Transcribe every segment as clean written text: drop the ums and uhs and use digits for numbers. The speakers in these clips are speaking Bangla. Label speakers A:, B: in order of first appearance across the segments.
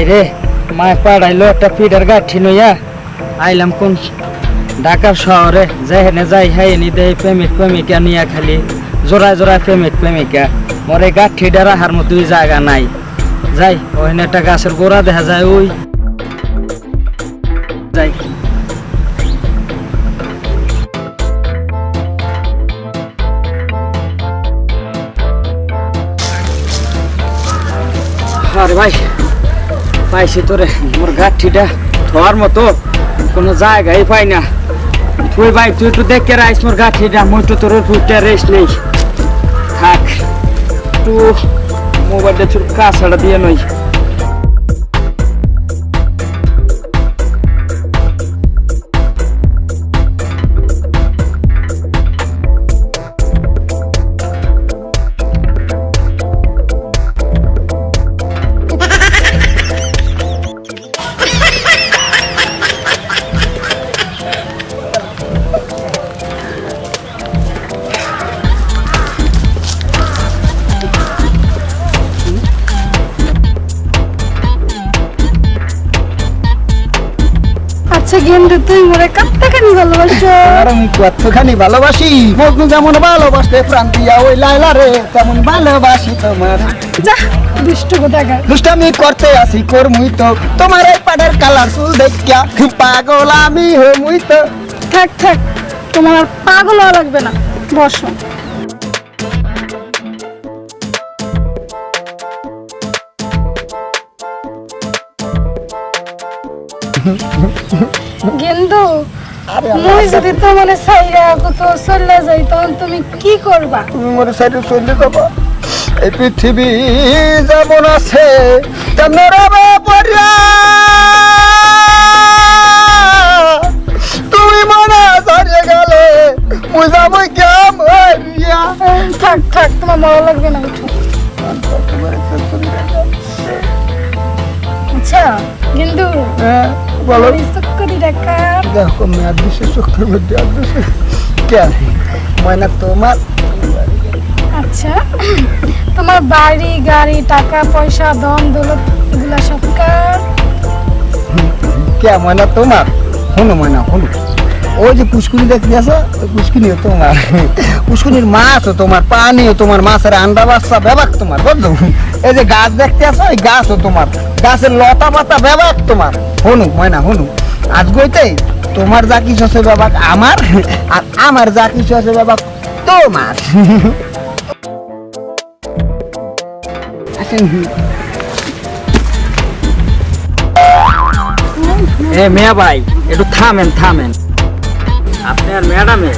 A: রে মায় পাড়াইলো একটা পিঠার গাঠি নইয়া আইলাম কোন ঢাকার শহরে যেখানে যাই হাইনি দেয় প্রেমিক প্রেমিকা নিয়ে খালি জোড়ায় জোড়ায় প্রেমিক প্রেমিকা মোর এই গাঠিটা রাখার মতোই জায়গা নাই যাই ওখানে একটা গাছের গোড়া দেখা যায় ওই যাই আরে ভাই পাইছি তোরে মোর গাঠিটা ধোয়ার মতো কোনো জায়গায় পাই না তুই ভাই তুই একটু দেখে রাইস মোর গাঠিটা মুই তো তোর ফুটে রেস্ট নেই থাক একটু মোবাইলটা একটু কাছাড়া দিয়ে নই
B: আচ্ছা গেন্দু তুই মোরে কতখানি ভালোবাসো?
C: আর আমি কতখানি ভালোবাসি মজনু যেমন ভালোবাসতে প্রান্তিয়া ওই লাইলা রে তেমন ভালোবাসি তোমার।
B: যা দুষ্ট কোথাকার।
C: দুষ্টামি করতে আসি করমুই তো তোমার এই পাড়ের কালার চুল দেখিয়া পাগল আমি হমুই তো।
B: থাক থাক তোমার আর পাগল হওয়া লাগবে না, বসো। গেন্দু মুই যদি তোমার সাইরা কত চলে যাই তখন তুমি কি করবা?
C: তুমি মোর সাইডে চলে যাবা। এই পৃথিবী যেমন আছে তেমন রবে পড়িয়া তুমি মনে সরিয়ে গেলে মুই যাবো কেমন।
B: থাক থাক তোমার ভালো লাগবে না, উঠো। আচ্ছা গেন্দু
C: বলো
B: চক্করি দেখা
C: দেখো মেয়াদ দিছে চোখের মধ্যে আসছে কেন ময়না তোমার।
B: আচ্ছা তোমার বাড়ি গাড়ি টাকা পয়সা ধন দৌলত এগুলা সব কার?
C: কে ময়না তোমার? শুনো ময়না শুনো, ওই যে পুষ্কুনি দেখতে আছো ওই পুষ্কুনিও তোমার। পুষ্কুনির মাছও তোমার, পানিও তোমার, মাছের আন্ডা বাচ্চা বেবাক তোমার, বুঝলো? এই যে গাছ দেখতে আছো ওই গাছও তোমার, গাছের লতা পাতা বেবাক তোমার। শুনো ময়না শুনো, আজ গইতে তোমার যা কিছু আছে বেবাক আমার, আর আমার যা কিছু আছে বেবাক তোমার।
A: এ মিয়া ভাই একটু থামেন থামেন, আপনি আর ম্যাডামে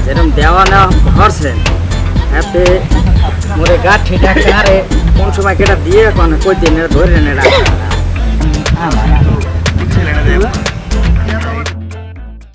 A: যেরকম দেওয়া নেওয়া করছেন এতে মোরে গাঠিটা কারে কোন সময় কেটা দিয়ে কই দিন ধরে নেড়া